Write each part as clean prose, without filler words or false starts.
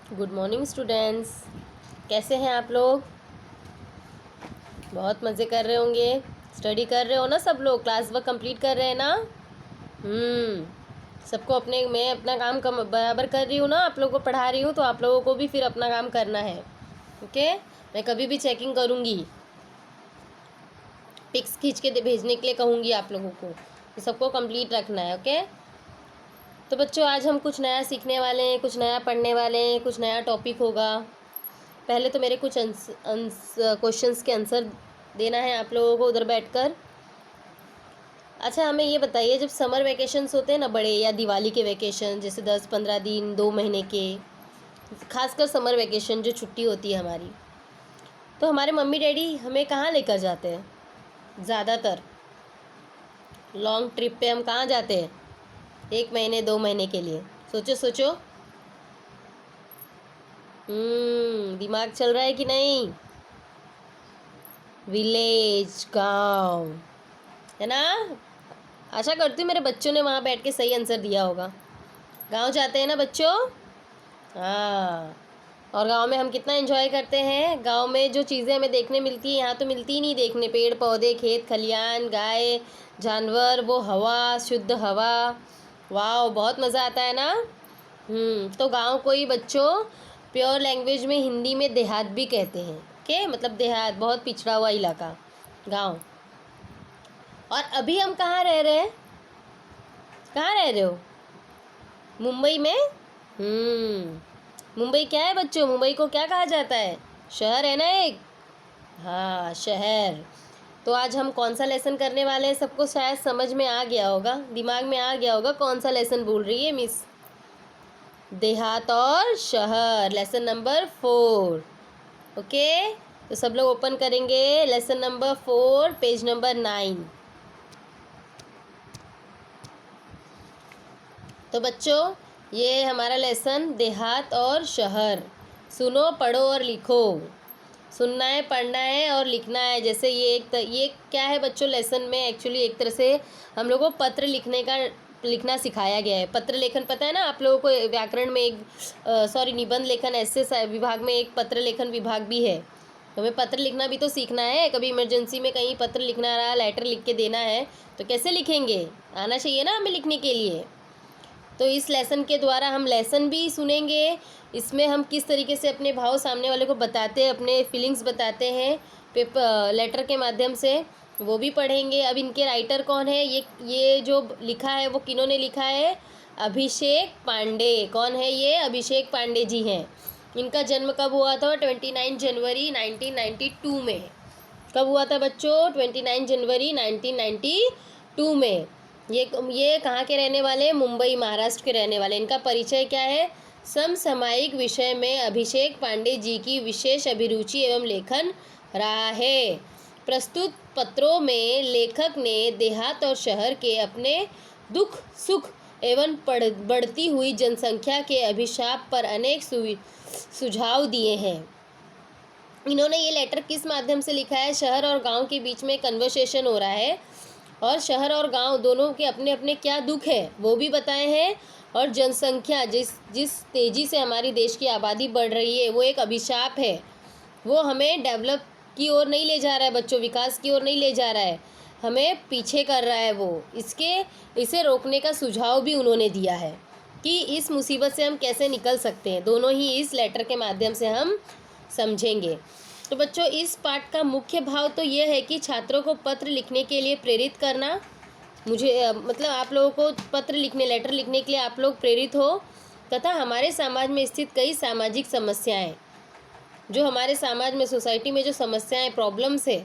Good morning students. कैसे हैं आप लोग? बहुत मज़े कर रहे होंगे। स्टडी कर रहे हो ना सब लोग? क्लास वर्क कंप्लीट कर रहे हैं ना? सबको मैं अपना काम कम बराबर कर रही हूँ ना, आप लोगों को पढ़ा रही हूँ, तो आप लोगों को भी फिर अपना काम करना है। ओके, मैं कभी भी चेकिंग करूँगी, पिक्स खींच के भेजने के लिए कहूँगी आप लोगों को, तो सबको कंप्लीट रखना है। ओके, तो बच्चों आज हम कुछ नया सीखने वाले हैं, कुछ नया पढ़ने वाले हैं, कुछ नया टॉपिक होगा। पहले तो मेरे कुछ क्वेश्चंस के आंसर देना है आप लोगों को उधर बैठकर। अच्छा, हमें ये बताइए, जब समर वेकेशंस होते हैं ना, बड़े या दिवाली के वेकेशन, जैसे 10-15 दिन 2 महीने के, खासकर समर वेकेशन जो छुट्टी होती है हमारी, तो हमारे मम्मी डैडी हमें कहाँ लेकर जाते हैं? ज़्यादातर लॉन्ग ट्रिप पे हम कहाँ जाते हैं 1 महीने 2 महीने के लिए? सोचो सोचो। दिमाग चल रहा है कि नहीं? विलेज, गांव, है ना? आशा करती हूँ मेरे बच्चों ने वहाँ बैठ के सही आंसर दिया होगा। गांव जाते हैं ना बच्चों? हाँ, और गांव में हम कितना एंजॉय करते हैं। गांव में जो चीज़ें हमें देखने मिलती है यहाँ तो मिलती ही नहीं देखने। पेड़ पौधे, खेत खलियान, गाय जानवर, वो हवा, शुद्ध हवा, वाह, बहुत मज़ा आता है ना। तो गांव को ही बच्चों प्योर लैंग्वेज में हिंदी में देहात भी कहते हैं। ओके, मतलब देहात, बहुत पिछड़ा हुआ इलाका, गांव। और अभी हम कहाँ रह रहे हैं? कहाँ रह रहे हो? मुंबई में। मुंबई क्या है बच्चों? मुंबई को क्या कहा जाता है? शहर है ना एक। हाँ, शहर। तो आज हम कौन सा लेसन करने वाले हैं? सबको शायद समझ में आ गया होगा, दिमाग में आ गया होगा कौन सा लेसन बोल रही है मिस। देहात और शहर, लेसन नंबर 4। ओके, तो सब लोग ओपन करेंगे लेसन नंबर 4, पेज नंबर 9। तो बच्चों, ये हमारा लेसन देहात और शहर। सुनो, पढ़ो और लिखो। सुनना है, पढ़ना है और लिखना है। जैसे ये क्या है बच्चों? लेसन में एक्चुअली एक तरह से हम लोगों को पत्र लिखना सिखाया गया है। पत्र लेखन पता है ना आप लोगों को? व्याकरण में एक निबंध लेखन ऐसे विभाग में एक पत्र लेखन विभाग भी है। हमें पत्र लिखना भी तो सीखना है। कभी इमरजेंसी में कहीं पत्र लिखना रहा, लेटर लिख के देना है, तो कैसे लिखेंगे? आना चाहिए ना हमें लिखने के लिए। तो इस लेसन के द्वारा हम लेसन भी सुनेंगे। इसमें हम किस तरीके से अपने भाव सामने वाले को बताते हैं, अपने फीलिंग्स बताते हैं लेटर के माध्यम से, वो भी पढ़ेंगे। अब इनके राइटर कौन है? ये जो लिखा है वो किन्होंने लिखा है? अभिषेक पांडे। कौन है ये? अभिषेक पांडे जी हैं। इनका जन्म कब हुआ था? 29 जनवरी 1992 में। कब हुआ था बच्चों? 29 जनवरी 1992 में। ये कहाँ के रहने वाले? मुंबई, महाराष्ट्र के रहने वाले। इनका परिचय क्या है? समसामयिक विषय में अभिषेक पांडे जी की विशेष अभिरुचि एवं लेखन रहा है। प्रस्तुत पत्रों में लेखक ने देहात और शहर के अपने दुख सुख एवं बढ़ती हुई जनसंख्या के अभिशाप पर अनेक सुझाव दिए हैं। इन्होंने ये लेटर किस माध्यम से लिखा है? शहर और गांव के बीच में कन्वर्सेशन हो रहा है, और शहर और गांव दोनों के अपने अपने क्या दुख है वो भी बताए हैं। और जनसंख्या जिस तेज़ी से हमारी देश की आबादी बढ़ रही है वो एक अभिशाप है। वो हमें डेवलप की ओर नहीं ले जा रहा है बच्चों, विकास की ओर नहीं ले जा रहा है, हमें पीछे कर रहा है वो। इसे रोकने का सुझाव भी उन्होंने दिया है कि इस मुसीबत से हम कैसे निकल सकते हैं। दोनों ही इस लेटर के माध्यम से हम समझेंगे। तो बच्चों, इस पाठ का मुख्य भाव तो ये है कि छात्रों को पत्र लिखने के लिए प्रेरित करना। मतलब आप लोगों को पत्र लिखने, लेटर लिखने के लिए आप लोग प्रेरित हो, तथा हमारे समाज में स्थित कई सामाजिक समस्याएं, जो हमारे समाज में, सोसाइटी में जो समस्याएं, प्रॉब्लम्स है,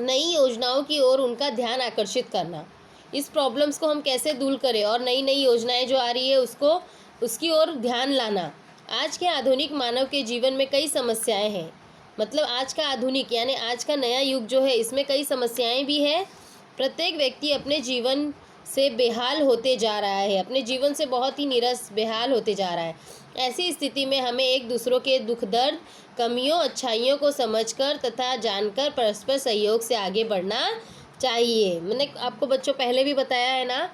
नई योजनाओं की ओर उनका ध्यान आकर्षित करना। इस प्रॉब्लम्स को हम कैसे दूर करें और नई नई योजनाएं जो आ रही है उसकी ओर ध्यान लाना। आज के आधुनिक मानव के जीवन में कई समस्याएं हैं। मतलब आज का आधुनिक यानी आज का नया युग जो है, इसमें कई समस्याएं भी है। प्रत्येक व्यक्ति अपने जीवन से बेहाल होते जा रहा है, अपने जीवन से बहुत ही नीरस, बेहाल होते जा रहा है। ऐसी स्थिति में हमें एक दूसरों के दुख दर्द, कमियों, अच्छाइयों को समझकर तथा जानकर परस्पर सहयोग से आगे बढ़ना चाहिए। मैंने आपको बच्चों पहले भी बताया है ना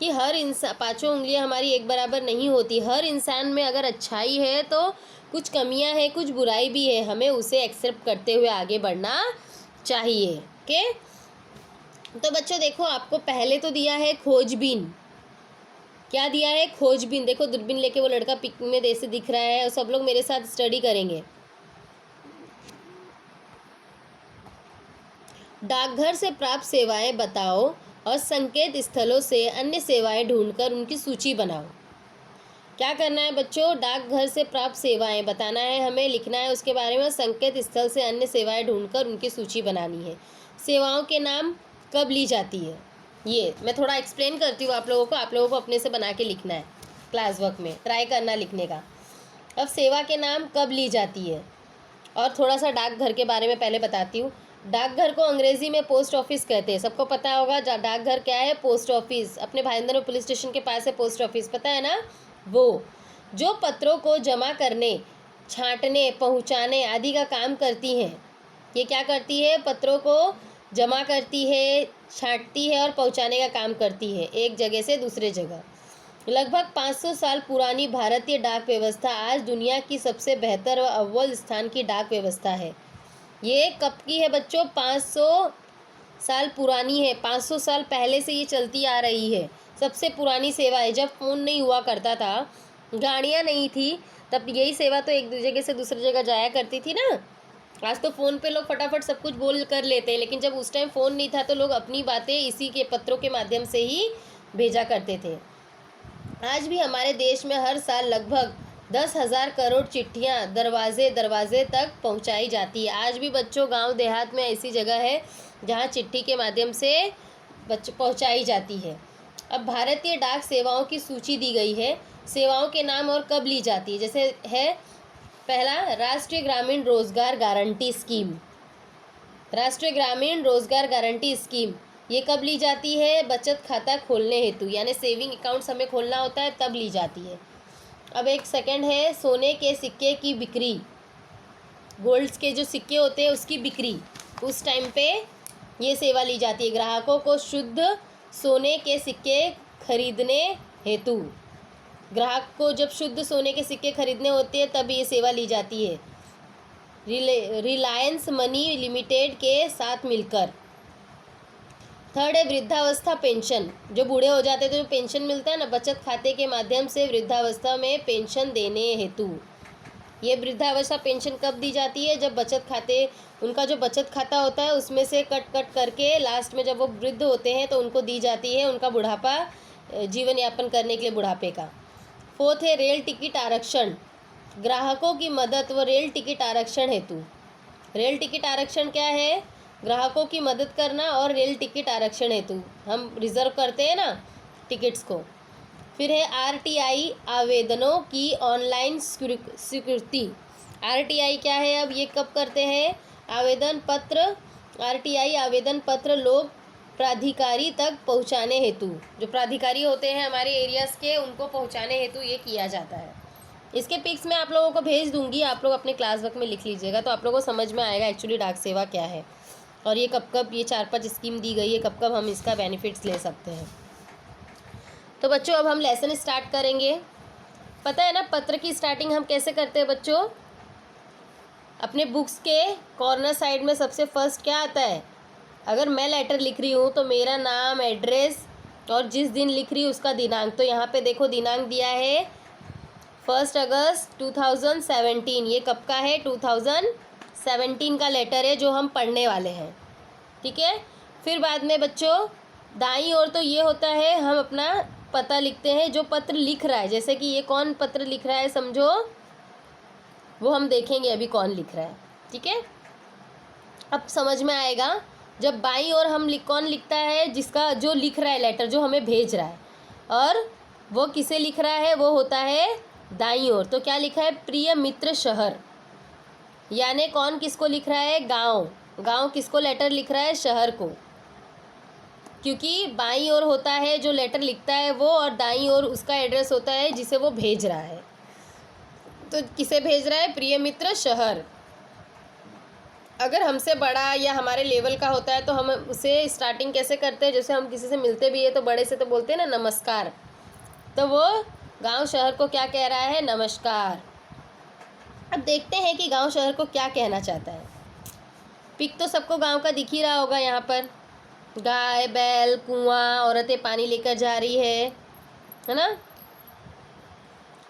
कि हर इंसान, पांचों उंगलियां हमारी एक बराबर नहीं होती। हर इंसान में अगर अच्छाई है तो कुछ कमियां हैं, कुछ बुराई भी है, हमें उसे एक्सेप्ट करते हुए आगे बढ़ना चाहिए। ओके, तो बच्चों देखो, आपको पहले तो दिया है खोजबीन। क्या दिया है? खोजबीन। देखो दूरबीन लेके वो लड़का पिक में जैसे दिख रहा है, और सब लोग मेरे साथ स्टडी करेंगे। डाकघर से प्राप्त सेवाएं बताओ और संकेत स्थलों से अन्य सेवाएं ढूंढकर उनकी सूची बनाओ। क्या करना है बच्चों? डाकघर से प्राप्त सेवाएं बताना है हमें, लिखना है उसके बारे में। संकेत स्थल से अन्य सेवाएं ढूंढकर उनकी सूची बनानी है। सेवाओं के नाम कब ली जाती है, ये मैं थोड़ा एक्सप्लेन करती हूँ आप लोगों को अपने से बना के लिखना है, क्लास वर्क में ट्राई करना लिखने का। अब सेवा के नाम कब ली जाती है, और थोड़ा सा डाकघर के बारे में पहले बताती हूँ। डाकघर को अंग्रेजी में पोस्ट ऑफिस कहते हैं, सबको पता होगा। डाकघर क्या है? Post office. अपने भाईंदर में पुलिस स्टेशन के पास है पोस्ट ऑफिस, पता है ना? वो जो पत्रों को जमा करने, छांटने, पहुंचाने आदि का काम करती हैं। ये क्या करती है? पत्रों को जमा करती है, छांटती है और पहुंचाने का काम करती है एक जगह से दूसरे जगह। लगभग 500 साल पुरानी भारतीय डाक व्यवस्था आज दुनिया की सबसे बेहतर व अव्वल स्थान की डाक व्यवस्था है। ये कब की है बच्चों? 500 साल पुरानी है। 500 साल पहले से ये चलती आ रही है। सबसे पुरानी सेवा है। जब फ़ोन नहीं हुआ करता था, गाड़ियाँ नहीं थी, तब यही सेवा तो एक जगह से दूसरी जगह जाया करती थी ना। आज तो फ़ोन पे लोग फटाफट सब कुछ बोल कर लेते हैं, लेकिन जब उस टाइम फ़ोन नहीं था तो लोग अपनी बातें इसी के पत्रों के माध्यम से ही भेजा करते थे। आज भी हमारे देश में हर साल लगभग 10,000 करोड़ चिट्ठियाँ दरवाजे दरवाजे तक पहुँचाई जाती है। आज भी बच्चों गांव देहात में ऐसी जगह है जहां चिट्ठी के माध्यम से पहुँचाई जाती है। अब भारतीय डाक सेवाओं की सूची दी गई है। सेवाओं के नाम और कब ली जाती है, जैसे है पहला, राष्ट्रीय ग्रामीण रोजगार गारंटी स्कीम। राष्ट्रीय ग्रामीण रोजगार गारंटी स्कीम ये कब ली जाती है? बचत खाता खोलने हेतु, यानी सेविंग अकाउंट्स हमें खोलना होता है तब ली जाती है। अब एक सेकंड है, सोने के सिक्के की बिक्री, गोल्ड्स के जो सिक्के होते हैं उसकी बिक्री, उस टाइम पे ये सेवा ली जाती है। ग्राहकों को शुद्ध सोने के सिक्के खरीदने हेतु, ग्राहक को जब शुद्ध सोने के सिक्के खरीदने होते हैं तब ये सेवा ली जाती है, रिलायंस मनी लिमिटेड के साथ मिलकर। थर्ड है वृद्धावस्था पेंशन, जो बूढ़े हो जाते तो जो पेंशन मिलता है ना, बचत खाते के माध्यम से वृद्धावस्था में पेंशन देने हेतु। ये वृद्धावस्था पेंशन कब दी जाती है? जब बचत खाते, उनका जो बचत खाता होता है उसमें से कट करके लास्ट में जब वो वृद्ध होते हैं तो उनको दी जाती है, उनका बुढ़ापा, जीवन यापन करने के लिए बुढ़ापे का। फोर्थ है रेल टिकट आरक्षण, ग्राहकों की मदद व रेल टिकट आरक्षण हेतु। रेल टिकट आरक्षण क्या है? ग्राहकों की मदद करना और रेल टिकट आरक्षण हेतु हम रिजर्व करते हैं ना टिकट्स को। फिर है आरटीआई आवेदनों की ऑनलाइन स्वीकृति। आरटीआई क्या है? अब ये कब करते हैं? आवेदन पत्र, आरटीआई आवेदन पत्र लोग प्राधिकारी तक पहुंचाने हेतु, जो प्राधिकारी होते हैं हमारे एरियाज़ के, उनको पहुंचाने हेतु ये किया जाता है। इसके पिक्स मैं आप लोगों को भेज दूंगी, आप लोग अपने क्लास वर्क में लिख लीजिएगा तो आप लोगों को समझ में आएगा एक्चुअली डाक सेवा क्या है और ये कब कब, ये 4-5 स्कीम दी गई है, कब कब हम इसका बेनिफिट्स ले सकते हैं। तो बच्चों अब हम लेसन स्टार्ट करेंगे। पता है ना पत्र की स्टार्टिंग हम कैसे करते हैं बच्चों? अपने बुक्स के कॉर्नर साइड में सबसे फर्स्ट क्या आता है? अगर मैं लेटर लिख रही हूँ तो मेरा नाम, एड्रेस और जिस दिन लिख रही हूँ उसका दिनांक। तो यहाँ पे देखो दिनांक दिया है 1 अगस्त 2017। ये कब का है? 2017 का लेटर है जो हम पढ़ने वाले हैं, ठीक है। फिर बाद में बच्चों दाईं ओर तो ये होता है हम अपना पता लिखते हैं, जो पत्र लिख रहा है, जैसे कि ये कौन पत्र लिख रहा है समझो, वो हम देखेंगे अभी कौन लिख रहा है, ठीक है। अब समझ में आएगा। जब बाईं ओर हम कौन लिखता है? जिसका, जो लिख रहा है लेटर, जो हमें भेज रहा है, और वो किसे लिख रहा है? वो होता है दाईं ओर। तो क्या लिखा है? प्रिय मित्र शहर, यानी कौन किसको लिख रहा है? गांव। गांव किसको लेटर लिख रहा है? शहर को, क्योंकि बाईं ओर होता है जो लेटर लिखता है वो, और दाईं ओर उसका एड्रेस होता है जिसे वो भेज रहा है। तो किसे भेज रहा है? प्रिय मित्र शहर। अगर हमसे बड़ा या हमारे लेवल का होता है तो हम उसे स्टार्टिंग कैसे करते हैं, जैसे हम किसी से मिलते भी है तो बड़े से तो बोलते हैं ना नमस्कार, तो वो गांव शहर को क्या कह रहा है, नमस्कार। अब देखते हैं कि गांव शहर को क्या कहना चाहता है। पिक तो सबको गांव का दिख ही रहा होगा, यहाँ पर गाय बैल कुआं, औरतें पानी लेकर जा रही है ना।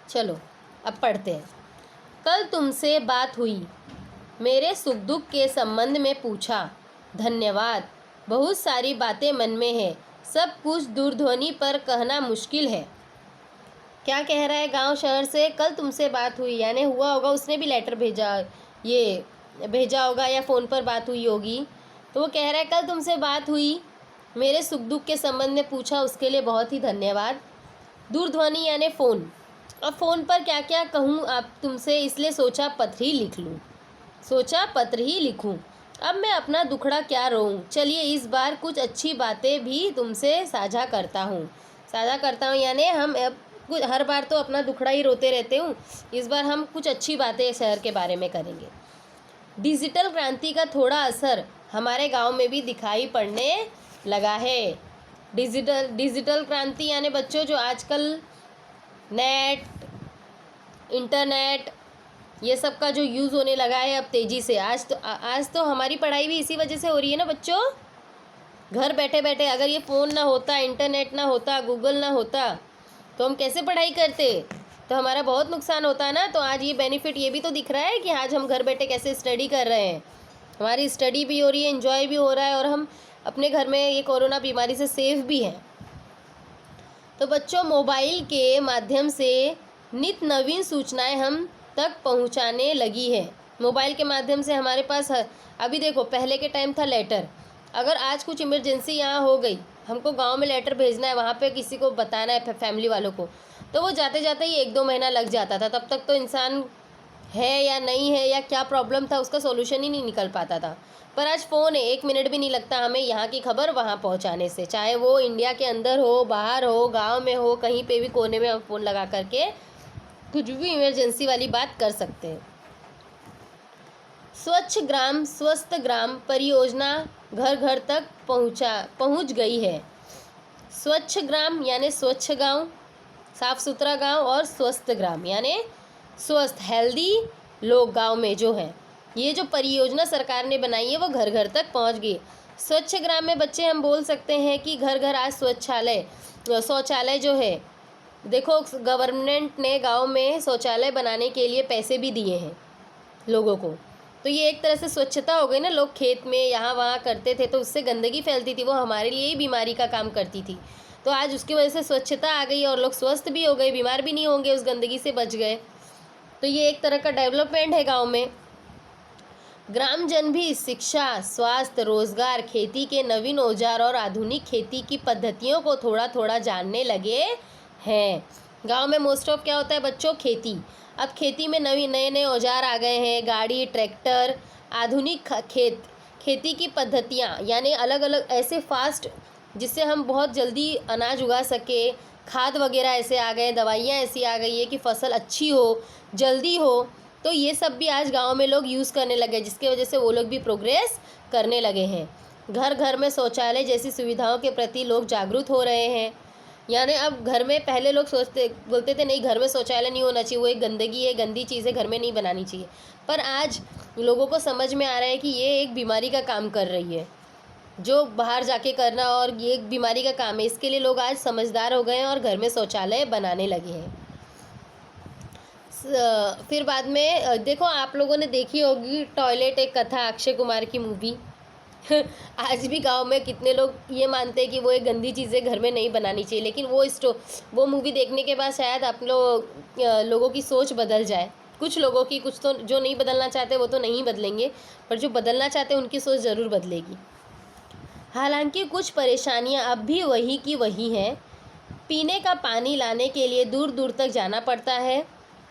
चलो अब पढ़ते हैं। कल तुमसे बात हुई, मेरे सुख दुख के संबंध में पूछा, धन्यवाद। बहुत सारी बातें मन में है, सब कुछ दूरध्वनि पर कहना मुश्किल है। क्या कह रहा है गांव शहर से, कल तुमसे बात हुई, यानी हुआ होगा, उसने भी लेटर भेजा, ये भेजा होगा या फ़ोन पर बात हुई होगी। तो वो कह रहा है कल तुमसे बात हुई, मेरे सुख दुख के संबंध में पूछा, उसके लिए बहुत ही धन्यवाद। दूरध्वनि यानी फ़ोन। अब फ़ोन पर क्या क्या कहूँ आप तुमसे, इसलिए सोचा पत्र ही लिख लूँ, सोचा पत्र ही लिखूँ। अब मैं अपना दुखड़ा क्या रोऊँ, चलिए इस बार कुछ अच्छी बातें भी तुमसे साझा करता हूँ। यानी हम अब कुछ, हर बार तो अपना दुखड़ा ही रोते रहते हूँ, इस बार हम कुछ अच्छी बातें शहर के बारे में करेंगे। डिजिटल क्रांति का थोड़ा असर हमारे गांव में भी दिखाई पड़ने लगा है। डिजिटल क्रांति यानी बच्चों जो आजकल नेट, इंटरनेट, ये सब का जो यूज़ होने लगा है अब तेज़ी से। आज तो हमारी पढ़ाई भी इसी वजह से हो रही है ना बच्चों। घर बैठे बैठे अगर ये फ़ोन ना होता, इंटरनेट ना होता, गूगल ना होता, तो हम कैसे पढ़ाई करते, तो हमारा बहुत नुकसान होता है ना। तो आज ये बेनिफिट ये भी तो दिख रहा है कि आज हम घर बैठे कैसे स्टडी कर रहे हैं, हमारी स्टडी भी हो रही है, एंजॉय भी हो रहा है, और हम अपने घर में ये कोरोना बीमारी से सेफ भी हैं। तो बच्चों मोबाइल के माध्यम से नित नवीन सूचनाएं हम तक पहुंचाने लगी है। मोबाइल के माध्यम से हमारे पास अभी देखो, पहले के टाइम था लेटर, अगर आज कुछ इमरजेंसी यहाँ हो गई, हमको गांव में लेटर भेजना है, वहाँ पे किसी को बताना है फैमिली वालों को, तो वो जाते जाते ही 1-2 महीना लग जाता था। तब तक तो इंसान है या नहीं है या क्या प्रॉब्लम था उसका सॉल्यूशन ही नहीं निकल पाता था। पर आज फ़ोन है, 1 मिनट भी नहीं लगता हमें यहाँ की खबर वहाँ पहुँचाने से, चाहे वो इंडिया के अंदर हो, बाहर हो, गांव में हो, कहीं पे भी कोने में हम फ़ोन लगा करके कुछ भी इमरजेंसी वाली बात कर सकते हैं। स्वच्छ ग्राम स्वस्थ ग्राम परियोजना घर घर तक पहुँच गई है। स्वच्छ ग्राम यानी स्वच्छ गांव, साफ सुथरा गांव, और स्वस्थ ग्राम यानी स्वस्थ हेल्दी लोग गांव में जो हैं। ये जो परियोजना सरकार ने बनाई है वो घर घर तक पहुंच गई। स्वच्छ ग्राम में बच्चे हम बोल सकते हैं कि घर घर आज शौचालय जो है, देखो गवर्नमेंट ने गांव में शौचालय बनाने के लिए पैसे भी दिए हैं लोगों को, तो ये एक तरह से स्वच्छता हो गई ना। लोग खेत में यहाँ वहाँ करते थे तो उससे गंदगी फैलती थी, वो हमारे लिए ही बीमारी का काम करती थी। तो आज उसकी वजह से स्वच्छता आ गई और लोग स्वस्थ भी हो गए, बीमार भी नहीं होंगे, उस गंदगी से बच गए। तो ये एक तरह का डेवलपमेंट है गांव में। ग्रामजन भी शिक्षा, स्वास्थ्य, रोजगार, खेती के नवीन औजार और आधुनिक खेती की पद्धतियों को थोड़ा थोड़ा जानने लगे हैं। गांव में मोस्ट ऑफ क्या होता है बच्चों, खेती। अब खेती में नए नए औजार आ गए हैं, गाड़ी, ट्रैक्टर, आधुनिक खेती की पद्धतियाँ, यानी अलग अलग ऐसे फास्ट जिससे हम बहुत जल्दी अनाज उगा सके, खाद वगैरह ऐसे आ गए, दवाइयाँ ऐसी आ गई है कि फसल अच्छी हो, जल्दी हो। तो ये सब भी आज गांव में लोग यूज़ करने लगे, जिसकी वजह से वो लोग भी प्रोग्रेस करने लगे हैं। घर घर में शौचालय जैसी सुविधाओं के प्रति लोग जागरूक हो रहे हैं। यानी अब घर में, पहले लोग बोलते थे नहीं घर में शौचालय नहीं होना चाहिए, वो एक गंदगी है, गंदी चीज़ है, घर में नहीं बनानी चाहिए। पर आज लोगों को समझ में आ रहा है कि ये एक बीमारी का काम कर रही है, जो बाहर जाके करना, और ये एक बीमारी का काम है। इसके लिए लोग आज समझदार हो गए हैं और घर में शौचालय बनाने लगे हैं। फिर बाद में देखो, आप लोगों ने देखी होगी टॉयलेट, एक कथा, अक्षय कुमार की मूवी। आज भी गांव में कितने लोग ये मानते हैं कि वो एक गंदी चीज़ें घर में नहीं बनानी चाहिए, लेकिन वो मूवी देखने के बाद शायद आप लोगों की सोच बदल जाए। कुछ लोगों की, कुछ तो जो नहीं बदलना चाहते वो तो नहीं बदलेंगे, पर जो बदलना चाहते हैं उनकी सोच ज़रूर बदलेगी। हालांकि कुछ परेशानियां अब भी वही की वही हैं। पीने का पानी लाने के लिए दूर दूर तक जाना पड़ता है।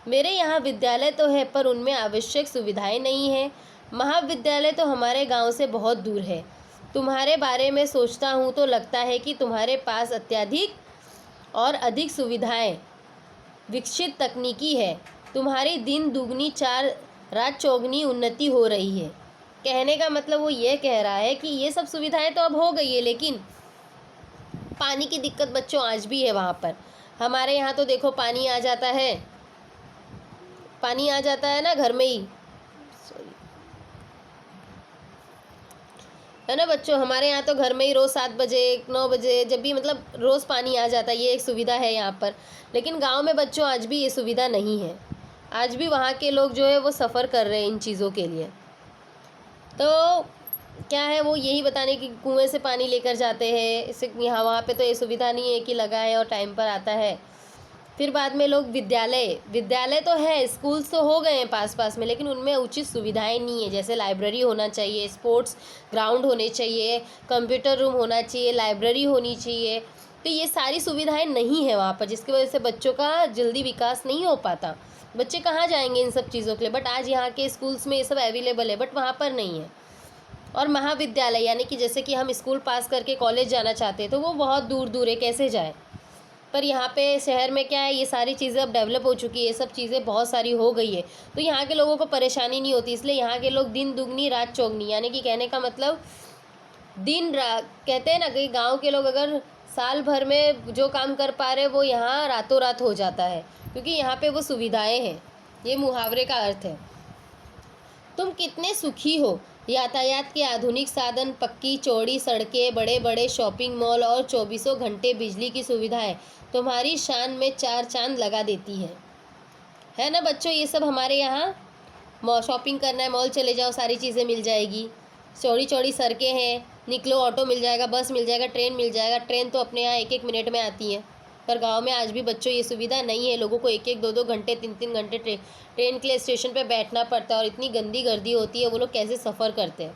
मेरे यहाँ विद्यालय तो है पर उनमें आवश्यक सुविधाएं नहीं हैं। महाविद्यालय तो हमारे गांव से बहुत दूर है। तुम्हारे बारे में सोचता हूँ तो लगता है कि तुम्हारे पास अत्यधिक और अधिक सुविधाएं, विकसित तकनीकी है। तुम्हारी दिन दुगनी चार रात चौगुनी उन्नति हो रही है। कहने का मतलब वो ये कह रहा है कि ये सब सुविधाएं तो अब हो गई है, लेकिन पानी की दिक्कत बच्चों आज भी है वहाँ पर। हमारे यहाँ तो देखो पानी आ जाता है, पानी आ जाता है ना घर में ही, है ना बच्चों। हमारे यहाँ तो घर में ही रोज़ 7 बजे 9 बजे जब भी मतलब रोज़ पानी आ जाता है, ये एक सुविधा है यहाँ पर। लेकिन गांव में बच्चों आज भी ये सुविधा नहीं है। आज भी वहाँ के लोग जो है वो सफ़र कर रहे हैं इन चीज़ों के लिए। तो क्या है, वो यही बताने की कुएं से पानी लेकर जाते हैं। इससे यहाँ वहाँ पे तो ये सुविधा नहीं है कि लगाए और टाइम पर आता है। फिर बाद में लोग विद्यालय तो है, स्कूल्स तो हो गए हैं पास पास में, लेकिन उनमें उचित सुविधाएं नहीं है। जैसे लाइब्रेरी होना चाहिए, स्पोर्ट्स ग्राउंड होने चाहिए, कंप्यूटर रूम होना चाहिए, लाइब्रेरी होनी चाहिए। तो ये सारी सुविधाएं नहीं है वहाँ पर, जिसकी वजह से बच्चों का जल्दी विकास नहीं हो पाता। बच्चे कहाँ जाएंगे इन सब चीज़ों के लिए। बट आज यहाँ के स्कूल्स में ये सब अवेलेबल है, बट वहाँ पर नहीं है। और महाविद्यालय यानी कि जैसे कि हम स्कूल पास करके कॉलेज जाना चाहते हैं तो वो बहुत दूर दूर है, कैसे जाए। पर यहाँ पे शहर में क्या है, ये सारी चीज़ें अब डेवलप हो चुकी है, ये सब चीज़ें बहुत सारी हो गई है, तो यहाँ के लोगों को परेशानी नहीं होती। इसलिए यहाँ के लोग दिन दुगनी रात चौगनी, यानी कि कहने का मतलब दिन रात, कहते हैं ना कि गांव के लोग अगर साल भर में जो काम कर पा रहे वो यहाँ रातों रात हो जाता है, क्योंकि यहाँ पे वो सुविधाएं हैं। ये मुहावरे का अर्थ है। तुम कितने सुखी हो, यातायात के आधुनिक साधन, पक्की चौड़ी सड़कें, बड़े बड़े शॉपिंग मॉल और 24 घंटे बिजली की सुविधाएं तुम्हारी शान में 4 चांद लगा देती है ना बच्चों। ये सब हमारे यहाँ शॉपिंग करना है, मॉल चले जाओ, सारी चीज़ें मिल जाएगी। चौड़ी चौड़ी सड़कें हैं, निकलो ऑटो मिल जाएगा, बस मिल जाएगा, ट्रेन मिल जाएगा। ट्रेन तो अपने यहाँ 1-1 मिनट में आती है, पर गांव में आज भी बच्चों ये सुविधा नहीं है। लोगों को 1-1 2-2 घंटे 3-3 घंटे ट्रेन के लिए स्टेशन पे बैठना पड़ता है, और इतनी गंदी गर्दी होती है, वो लोग कैसे सफ़र करते हैं।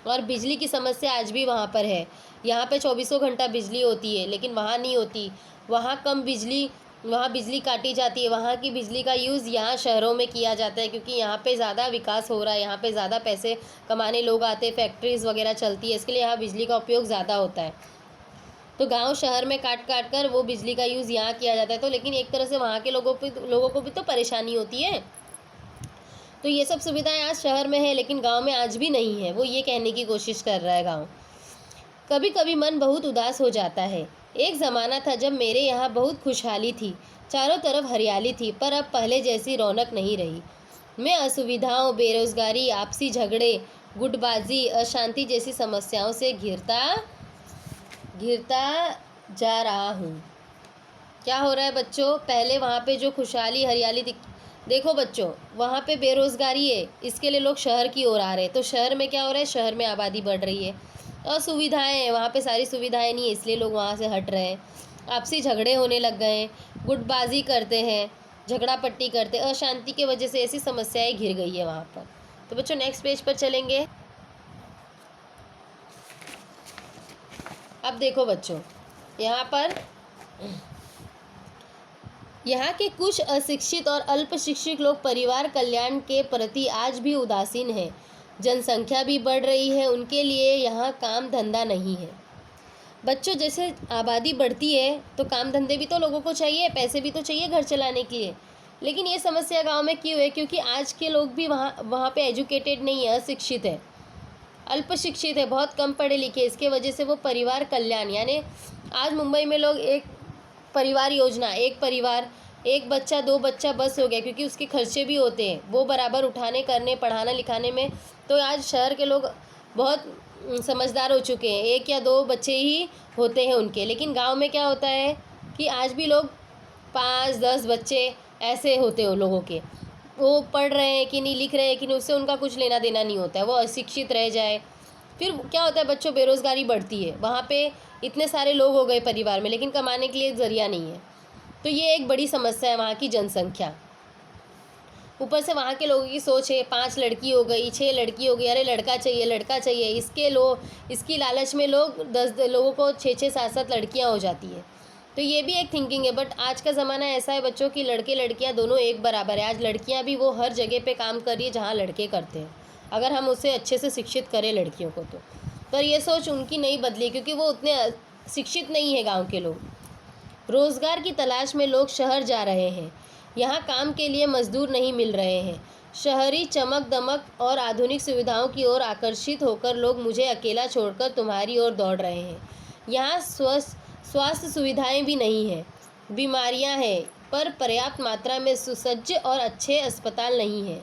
और बिजली की समस्या आज भी वहाँ पर है। यहाँ पे 24 घंटा बिजली होती है, लेकिन वहाँ नहीं होती। वहाँ कम बिजली, वहाँ बिजली काटी जाती है। वहाँ की बिजली का यूज़ यहाँ शहरों में किया जाता है, क्योंकि यहाँ पे ज़्यादा विकास हो रहा है, यहाँ पे ज़्यादा पैसे कमाने लोग आते हैं, फैक्ट्रीज़ वगैरह चलती है, इसके लिए यहाँ बिजली का उपयोग ज़्यादा होता है। तो गांव शहर में काट काट कर वो बिजली का यूज़ यहाँ किया जाता है। तो लेकिन एक तरह से वहाँ के लोगों को भी तो परेशानी होती है। तो ये सब सुविधाएं आज शहर में है, लेकिन गांव में आज भी नहीं है, वो ये कहने की कोशिश कर रहा है गांव। कभी कभी मन बहुत उदास हो जाता है। एक ज़माना था जब मेरे यहाँ बहुत खुशहाली थी, चारों तरफ हरियाली थी, पर अब पहले जैसी रौनक नहीं रही। मैं असुविधाओं, बेरोजगारी, आपसी झगड़े, गुटबाजी, अशांति जैसी समस्याओं से घिरता जा रहा हूँ। क्या हो रहा है बच्चों, पहले वहाँ पे जो खुशहाली हरियाली देखो बच्चों, वहाँ पे बेरोज़गारी है, इसके लिए लोग शहर की ओर आ रहे हैं। तो शहर में क्या हो रहा है, शहर में आबादी बढ़ रही है, असुविधाएं हैं, वहाँ पे सारी सुविधाएं नहीं है, इसलिए लोग वहाँ से हट रहे हैं। आपसी झगड़े होने लग गए हैं, गुटबाजी करते हैं, झगड़ा पट्टी करते हैं, अशांति की वजह से ऐसी समस्याएं घिर गई है वहाँ पर। तो बच्चों नेक्स्ट पेज पर चलेंगे। अब देखो बच्चों, यहाँ पर यहाँ के कुछ अशिक्षित और अल्प शिक्षित लोग परिवार कल्याण के प्रति आज भी उदासीन हैं। जनसंख्या भी बढ़ रही है, उनके लिए यहाँ काम धंधा नहीं है। बच्चों जैसे आबादी बढ़ती है तो काम धंधे भी तो लोगों को चाहिए, पैसे भी तो चाहिए घर चलाने के लिए। लेकिन ये समस्या गांव में क्यों है, क्योंकि आज के लोग भी वहाँ पे एजुकेटेड नहीं है, अशिक्षित है, अल्प शिक्षित है, बहुत कम पढ़े लिखे। इसके वजह से वो परिवार कल्याण, यानी आज मुंबई में लोग एक परिवार योजना, एक परिवार, एक बच्चा 2 बच्चा बस हो गया, क्योंकि उसके खर्चे भी होते हैं वो बराबर उठाने करने पढ़ाना लिखाने में। तो आज शहर के लोग बहुत समझदार हो चुके हैं, 1 या 2 बच्चे ही होते हैं उनके। लेकिन गांव में क्या होता है कि आज भी लोग 5-10 बच्चे ऐसे होते हैं लोगों के। वो पढ़ रहे हैं कि नहीं, लिख रहे हैं कि नहीं, उससे उनका कुछ लेना देना नहीं होता है, वो अशिक्षित रह जाए। फिर क्या होता है बच्चों, बेरोज़गारी बढ़ती है। वहाँ पे इतने सारे लोग हो गए परिवार में, लेकिन कमाने के लिए ज़रिया नहीं है। तो ये एक बड़ी समस्या है वहाँ की जनसंख्या। ऊपर से वहाँ के लोगों की सोच है 5 लड़की हो गई, 6 लड़की हो गई, अरे लड़का चाहिए लड़का चाहिए, इसकी लालच में लोग 10 लोगों को 6-6 7-7 लड़कियाँ हो जाती है। तो ये भी एक थिंकिंग है। बट आज का ज़माना ऐसा है बच्चों कि लड़के लड़कियाँ दोनों एक बराबर है। आज लड़कियाँ भी वो हर जगह पे काम कर रही है जहाँ लड़के करते हैं, अगर हम उसे अच्छे से शिक्षित करें लड़कियों को तो। पर ये सोच उनकी नहीं बदली, क्योंकि वो उतने शिक्षित नहीं है गाँव के लोग। रोज़गार की तलाश में लोग शहर जा रहे हैं। यहाँ काम के लिए मजदूर नहीं मिल रहे हैं। शहरी चमक दमक और आधुनिक सुविधाओं की ओर आकर्षित होकर लोग मुझे अकेला छोड़कर तुम्हारी ओर दौड़ रहे हैं। यहाँ स्वास्थ्य सुविधाएं भी नहीं हैं, बीमारियां हैं, पर पर्याप्त मात्रा में सुसज्ज और अच्छे अस्पताल नहीं हैं।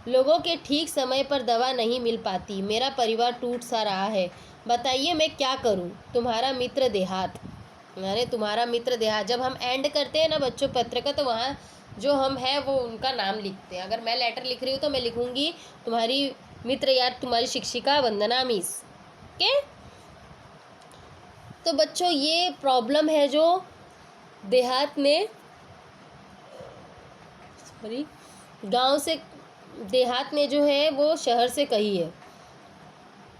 लोगों के ठीक समय पर दवा नहीं मिल पाती। मेरा परिवार टूट सा रहा है। बताइए मैं क्या करूं? तुम्हारा मित्र देहात। यानी तुम्हारा मित्र देहात। जब हम एंड करते हैं ना बच्चों पत्र का, तो वहाँ जो हम हैं वो उनका नाम लिखते हैं। अगर मैं लेटर लिख रही हूँ तो मैं लिखूँगी तुम्हारी मित्र या तुम्हारी शिक्षिका वंदना मिस। ओके, तो बच्चों ये प्रॉब्लम है जो देहात ने गांव से देहात ने जो है वो शहर से कही है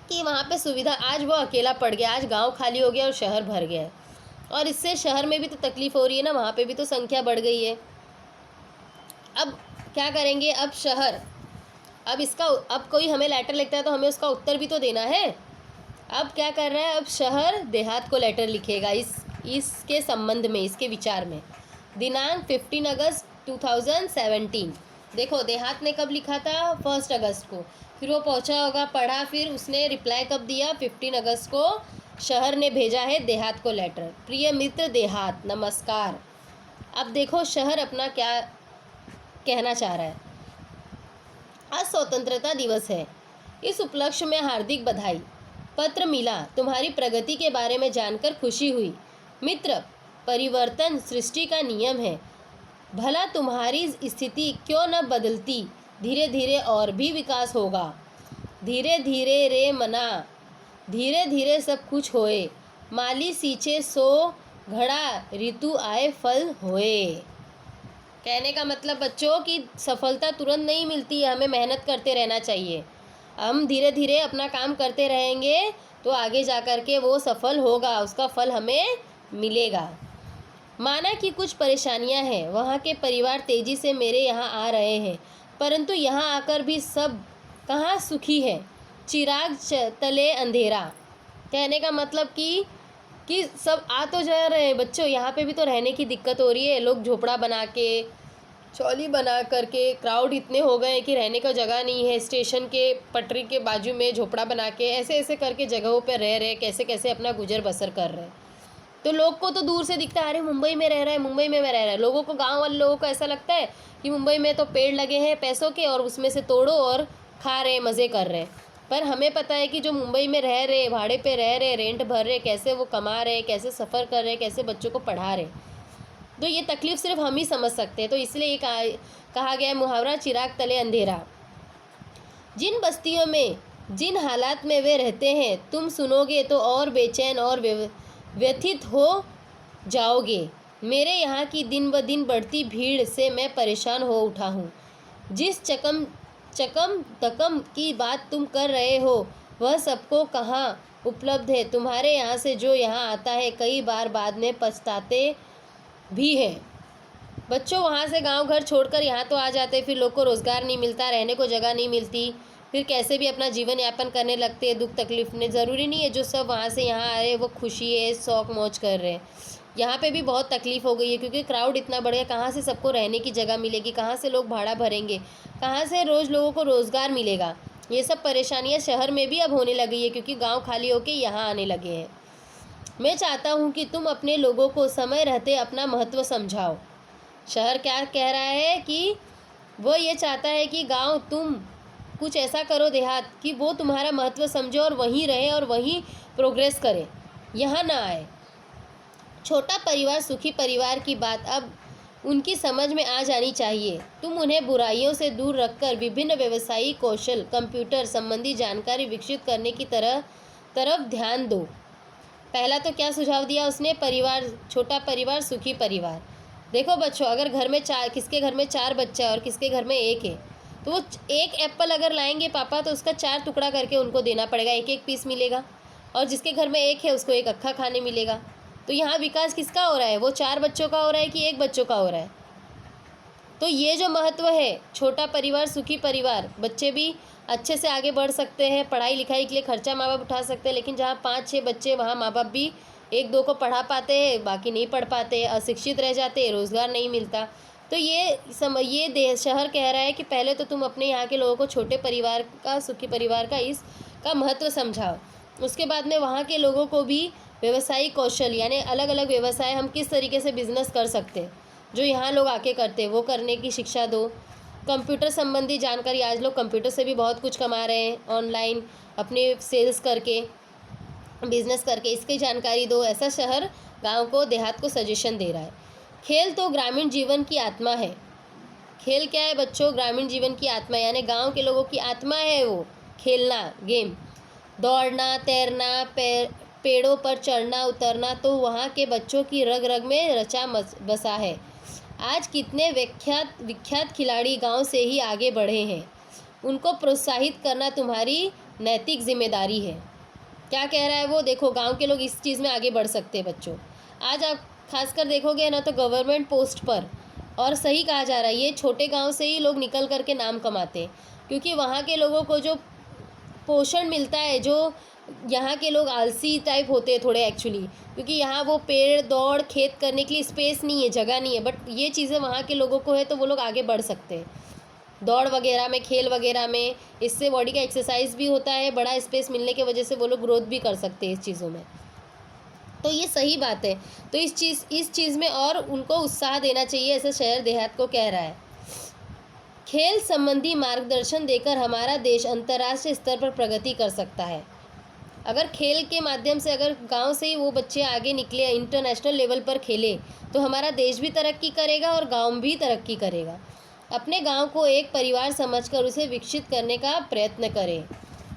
कि वहाँ पे सुविधा, आज वो अकेला पड़ गया, आज गांव खाली हो गया और शहर भर गया है। और इससे शहर में भी तो तकलीफ हो रही है ना, वहाँ पे भी तो संख्या बढ़ गई है। अब क्या करेंगे? अब कोई हमें लेटर लिखता है तो हमें उसका उत्तर भी तो देना है। अब क्या कर रहा है? अब शहर देहात को लेटर लिखेगा इसके संबंध में, इसके विचार में। दिनांक 15 अगस्त 2017। देखो देहात ने कब लिखा था? 1 अगस्त को। फिर वो पहुंचा होगा, पढ़ा, फिर उसने रिप्लाई कब दिया? 15 अगस्त को शहर ने भेजा है देहात को लेटर। प्रिय मित्र देहात, नमस्कार। अब देखो शहर अपना क्या कहना चाह रहा है। आज स्वतंत्रता दिवस है। इस उपलक्ष्य में हार्दिक बधाई। पत्र मिला, तुम्हारी प्रगति के बारे में जानकर खुशी हुई। मित्र, परिवर्तन सृष्टि का नियम है। भला तुम्हारी स्थिति क्यों न बदलती? धीरे धीरे और भी विकास होगा। धीरे धीरे रे मना, धीरे धीरे सब कुछ होए। माली सींचे सो घड़ा, ऋतु आए फल होए। कहने का मतलब बच्चों कि सफलता तुरंत नहीं मिलती है, हमें मेहनत करते रहना चाहिए। हम धीरे धीरे अपना काम करते रहेंगे तो आगे जा कर के वो सफल होगा, उसका फल हमें मिलेगा। माना कि कुछ परेशानियां हैं, वहाँ के परिवार तेजी से मेरे यहाँ आ रहे हैं, परंतु यहाँ आकर भी सब कहाँ सुखी है। चिराग तले अंधेरा। कहने का मतलब कि सब आ तो जा रहे हैं बच्चों, यहाँ पे भी तो रहने की दिक्कत हो रही है। लोग झोपड़ा बना के, चौली बना करके, क्राउड इतने हो गए हैं कि रहने का जगह नहीं है। स्टेशन के पटरी के बाजू में झोपड़ा बना के ऐसे ऐसे करके जगहों पे रह रहे, कैसे कैसे अपना गुजर बसर कर रहे हैं। तो लोग को तो दूर से दिखता है, अरे मुंबई में रह रहा है, मुंबई में रह रहा है। लोगों को, गाँव वाले लोगों को ऐसा लगता है कि मुंबई में तो पेड़ लगे हैं पैसों के और उसमें से तोड़ो और खा रहे, मज़े कर रहे। पर हमें पता है कि जो मुंबई में रह रहे, भाड़े पे रह रहे, रेंट भर रहे, कैसे वो कमा रहे, कैसे सफ़र कर रहे, कैसे बच्चों को पढ़ा रहे। तो ये तकलीफ़ सिर्फ हम ही समझ सकते हैं। तो इसलिए ये कहा गया है मुहावरा, चिराग तले अंधेरा। जिन बस्तियों में, जिन हालात में वे रहते हैं, तुम सुनोगे तो और बेचैन और व्यथित हो जाओगे। मेरे यहाँ की दिन ब दिन बढ़ती भीड़ से मैं परेशान हो उठा हूँ। जिस चकम तकम की बात तुम कर रहे हो वह सबको कहाँ उपलब्ध है। तुम्हारे यहाँ से जो यहाँ आता है कई बार बाद में पछताते भी हैं। बच्चों वहाँ से गांव घर छोड़कर यहाँ तो आ जाते, फिर लोग को रोज़गार नहीं मिलता, रहने को जगह नहीं मिलती, फिर कैसे भी अपना जीवन यापन करने लगते हैं। दुख तकलीफ में ज़रूरी नहीं है जो सब वहाँ से यहाँ आ रहे वो खुशी है, शौक मौज कर रहे हैं। यहाँ पे भी बहुत तकलीफ़ हो गई है क्योंकि क्राउड इतना बढ़ गया। कहाँ से सबको रहने की जगह मिलेगी, कहाँ से लोग भाड़ा भरेंगे, कहाँ से रोज़ लोगों को रोज़गार मिलेगा। ये सब परेशानियाँ शहर में भी अब होने लगी है क्योंकि गांव खाली होके यहाँ आने लगे हैं। मैं चाहता हूँ कि तुम अपने लोगों को समय रहते अपना महत्व समझाओ। शहर क्या कह रहा है कि वो ये चाहता है कि गांव तुम कुछ ऐसा करो देहात कि वो तुम्हारा महत्व समझे और वहीं रहे और वहीं प्रोग्रेस करे, यहाँ ना आए। छोटा परिवार सुखी परिवार की बात अब उनकी समझ में आ जानी चाहिए। तुम उन्हें बुराइयों से दूर रखकर विभिन्न व्यवसायिक कौशल, कंप्यूटर संबंधी जानकारी विकसित करने की तरफ ध्यान दो। पहला तो क्या सुझाव दिया उसने? परिवार, छोटा परिवार सुखी परिवार। देखो बच्चों, अगर घर में किसके घर में 4 बच्चा है और किसके घर में 1 है, तो वो 1 एप्पल अगर लाएंगे पापा तो उसका 4 टुकड़ा करके उनको देना पड़ेगा, 1-1 पीस मिलेगा। और जिसके घर में 1 है उसको 1 अक्खा खाने मिलेगा। तो यहाँ विकास किसका हो रहा है? वो 4 बच्चों का हो रहा है कि 1 बच्चों का हो रहा है? तो ये जो महत्व है, छोटा परिवार सुखी परिवार, बच्चे भी अच्छे से आगे बढ़ सकते हैं, पढ़ाई लिखाई के लिए खर्चा माँ बाप उठा सकते हैं। लेकिन जहाँ 5-6 बच्चे, वहाँ माँ बाप भी 1-2 को पढ़ा पाते हैं, बाकी नहीं पढ़ पाते, अशिक्षित रह जाते, रोज़गार नहीं मिलता। तो ये शहर कह रहा है कि पहले तो तुम अपने यहाँ के लोगों को छोटे परिवार का, सुखी परिवार का इसका महत्व समझाओ। उसके बाद में वहाँ के लोगों को भी व्यवसायिक कौशल यानी अलग अलग व्यवसाय हम किस तरीके से बिजनेस कर सकते हैं जो यहाँ लोग आके करते हैं वो करने की शिक्षा दो। कंप्यूटर संबंधी जानकारी, आज लोग कंप्यूटर से भी बहुत कुछ कमा रहे हैं ऑनलाइन, अपने सेल्स करके, बिजनेस करके, इसकी जानकारी दो। ऐसा शहर गांव को, देहात को सजेशन दे रहा है। खेल तो ग्रामीण जीवन की आत्मा है। खेल क्या है बच्चों? ग्रामीण जीवन की आत्मा, यानी गांव के लोगों की आत्मा है वो खेलना, गेम। दौड़ना, तैरना, पेड़ों पर चढ़ना उतरना तो वहाँ के बच्चों की रग रग में रचा बसा है। आज कितने विख्यात खिलाड़ी गांव से ही आगे बढ़े हैं। उनको प्रोत्साहित करना तुम्हारी नैतिक जिम्मेदारी है। क्या कह रहा है वो? देखो, गांव के लोग इस चीज़ में आगे बढ़ सकते हैं बच्चों। आज आप खासकर देखोगे ना तो गवर्नमेंट पोस्ट पर, और सही कहा जा रहा है, ये छोटे गांव से ही लोग निकल करके नाम कमाते हैं, क्योंकि वहाँ के लोगों को जो पोषण मिलता है, जो यहाँ के लोग आलसी टाइप होते हैं थोड़े एक्चुअली, क्योंकि यहाँ वो पेड़, दौड़, खेत करने के लिए स्पेस नहीं है, जगह नहीं है, बट ये चीज़ें वहाँ के लोगों को है तो वो लोग आगे बढ़ सकते हैं दौड़ वगैरह में, खेल वगैरह में। इससे बॉडी का एक्सरसाइज भी होता है, बड़ा स्पेस मिलने की वजह से वो लोग ग्रोथ भी कर सकते हैं इस चीज़ों में। तो ये सही बात है। तो इस चीज़ में और उनको उत्साह देना चाहिए, ऐसा शहर देहात को कह रहा है। खेल संबंधी मार्गदर्शन देकर हमारा देश अंतर्राष्ट्रीय स्तर पर प्रगति कर सकता है। अगर खेल के माध्यम से, अगर गांव से ही वो बच्चे आगे निकले, इंटरनेशनल लेवल पर खेले, तो हमारा देश भी तरक्की करेगा और गांव भी तरक्की करेगा। अपने गांव को एक परिवार समझकर उसे विकसित करने का प्रयत्न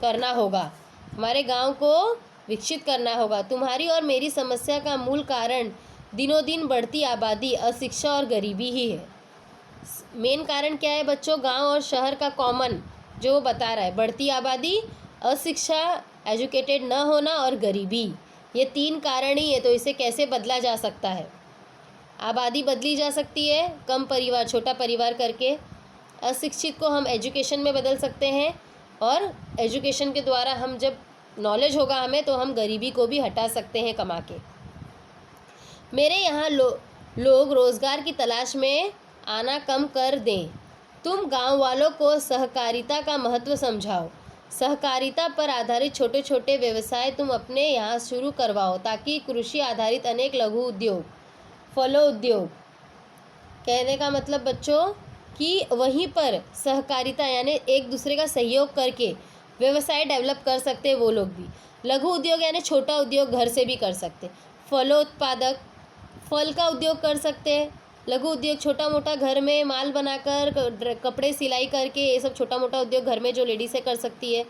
करना होगा। हमारे गांव को विकसित करना होगा। तुम्हारी और मेरी समस्या का मूल कारण दिनों दिन बढ़ती आबादी, अशिक्षा और गरीबी ही है। मेन कारण क्या है बच्चों? गांव और शहर का कॉमन जो वो बता रहा है, बढ़ती आबादी, अशिक्षा, एजुकेटेड न होना और गरीबी, ये 3 कारण ही है। तो इसे कैसे बदला जा सकता है? आबादी बदली जा सकती है, कम परिवार, छोटा परिवार करके। अशिक्षित को हम एजुकेशन में बदल सकते हैं, और एजुकेशन के द्वारा हम, जब नॉलेज होगा हमें, तो हम गरीबी को भी हटा सकते हैं कमा के। मेरे यहाँ लोग रोज़गार की तलाश में आना कम कर दें। तुम गांव वालों को सहकारिता का महत्व समझाओ। सहकारिता पर आधारित छोटे छोटे व्यवसाय तुम अपने यहाँ शुरू करवाओ, ताकि कृषि आधारित अनेक लघु उद्योग, फलो उद्योग, कहने का मतलब बच्चों कि वहीं पर सहकारिता यानी एक दूसरे का सहयोग करके व्यवसाय डेवलप कर सकते हैं वो लोग भी। लघु उद्योग यानी छोटा उद्योग घर से भी कर सकते। फलोत्पादक, फल का उद्योग कर सकते हैं। लघु उद्योग छोटा मोटा घर में माल बनाकर, कपड़े सिलाई करके, ये सब छोटा मोटा उद्योग घर में जो लेडीज़ें कर सकती है।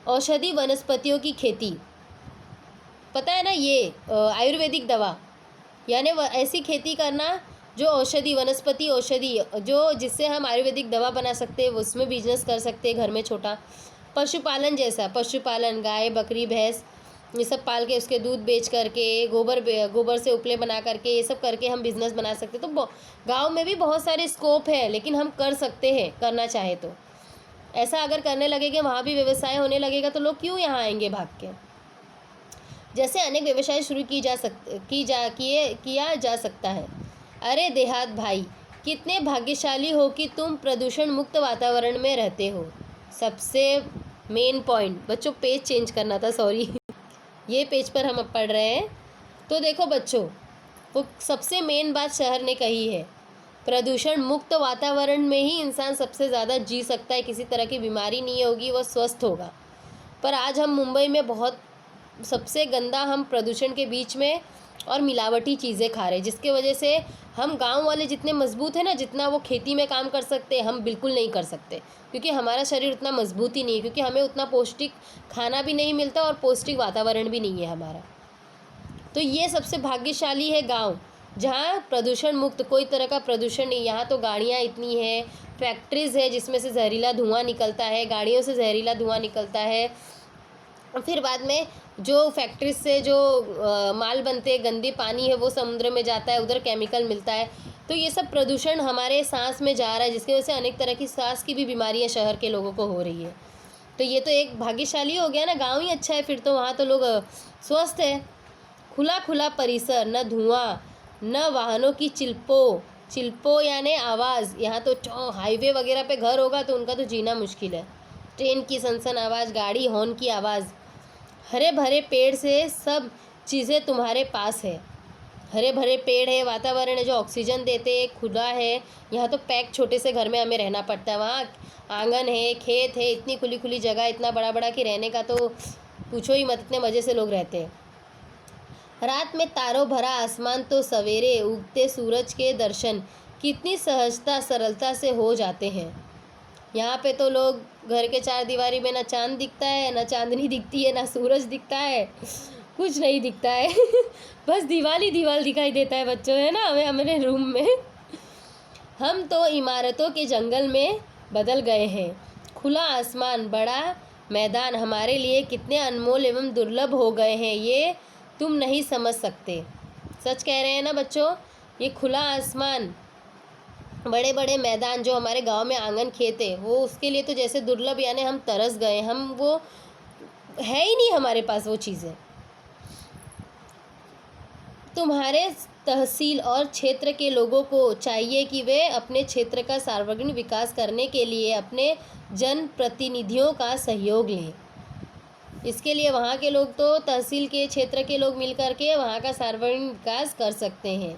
औषधि वनस्पतियों की खेती, पता है ना, ये आयुर्वेदिक दवा, यानी ऐसी खेती करना जो औषधि, वनस्पति औषधि, जो जिससे हम आयुर्वेदिक दवा बना सकते हैं, उसमें बिजनेस कर सकते हैं घर में छोटा। पशुपालन जैसा, पशुपालन, गाय, बकरी, भैंस, ये सब पाल के उसके दूध बेच करके, गोबर से उपले बना करके, ये सब करके हम बिज़नेस बना सकते हैं। तो गांव में भी बहुत सारे स्कोप है, लेकिन हम कर सकते हैं, करना चाहे तो। ऐसा अगर करने लगेंगे, वहाँ भी व्यवसाय होने लगेगा, तो लोग क्यों यहाँ आएंगे भाग के। जैसे अनेक व्यवसाय शुरू किया जा सकता है। अरे देहात भाई, कितने भाग्यशाली हो कि तुम प्रदूषण मुक्त वातावरण में रहते हो। सबसे मेन पॉइंट बच्चों, पेज चेंज करना था, सॉरी ये पेज पर हम अब पढ़ रहे हैं। तो देखो बच्चों, वो सबसे मेन बात शहर ने कही है, प्रदूषण मुक्त वातावरण में ही इंसान सबसे ज़्यादा जी सकता है, किसी तरह की बीमारी नहीं होगी, वो स्वस्थ होगा। पर आज हम मुंबई में बहुत सबसे गंदा हम प्रदूषण के बीच में और मिलावटी चीज़ें खा रहे हैं, जिसके वजह से हम गांव वाले जितने मजबूत हैं ना, जितना वो खेती में काम कर सकते हैं, हम बिल्कुल नहीं कर सकते, क्योंकि हमारा शरीर उतना मजबूत ही नहीं है, क्योंकि हमें उतना पौष्टिक खाना भी नहीं मिलता और पौष्टिक वातावरण भी नहीं है हमारा। तो ये सबसे भाग्यशाली है गांव, जहाँ प्रदूषण मुक्त, कोई तरह का प्रदूषण नहीं। यहाँ तो गाड़ियाँ इतनी हैं, फैक्ट्रीज़ है जिसमें से जहरीला धुआं निकलता है, गाड़ियों से जहरीला धुआं निकलता है, फिर बाद में जो फैक्ट्री से जो माल बनते, गंदे पानी है वो समुद्र में जाता है, उधर केमिकल मिलता है। तो ये सब प्रदूषण हमारे सांस में जा रहा है, जिसकी वजह से अनेक तरह की सांस की भी बीमारियां शहर के लोगों को हो रही है। तो ये तो एक भाग्यशाली हो गया ना, गांव ही अच्छा है फिर तो, वहाँ तो लोग स्वस्थ है। खुला खुला परिसर, न धुआं, न वाहनों की चिल्पों, चिल्पो यानी आवाज़, यहाँ तो हाईवे वगैरह पे घर होगा तो उनका तो जीना मुश्किल है। ट्रेन की सनसन आवाज़, गाड़ी हॉर्न की आवाज़। हरे भरे पेड़ से सब चीज़ें तुम्हारे पास है। हरे भरे पेड़ है, वातावरण है जो ऑक्सीजन देते, खुला है। यहाँ तो पैक छोटे से घर में हमें रहना पड़ता है, वहाँ आंगन है, खेत है, इतनी खुली खुली जगह, इतना बड़ा बड़ा कि रहने का तो पूछो ही मत, इतने मज़े से लोग रहते हैं। रात में तारों भरा आसमान तो सवेरे उगते सूरज के दर्शन कितनी सहजता सरलता से हो जाते हैं। यहाँ पे तो लोग घर के चार दीवारी में ना चांद दिखता है, ना चांदनी दिखती है, ना सूरज दिखता है, कुछ नहीं दिखता है बस दीवार ही दीवार दिखाई देता है बच्चों, है ना, हमें हमारे रूम में। हम तो इमारतों के जंगल में बदल गए हैं। खुला आसमान, बड़ा मैदान हमारे लिए कितने अनमोल एवं दुर्लभ हो गए हैं, ये तुम नहीं समझ सकते। सच कह रहे हैं ना बच्चों, ये खुला आसमान, बड़े बड़े मैदान जो हमारे गांव में आंगन खेत है, वो उसके लिए तो जैसे दुर्लभ, यानी हम तरस गए, हम वो है ही नहीं हमारे पास वो चीज़ें। तुम्हारे तहसील और क्षेत्र के लोगों को चाहिए कि वे अपने क्षेत्र का सार्वजनिक विकास करने के लिए अपने जनप्रतिनिधियों का सहयोग लें। इसके लिए वहाँ के लोग तो तहसील के क्षेत्र के लोग मिल करके वहाँ का सार्वजनिक विकास कर सकते हैं।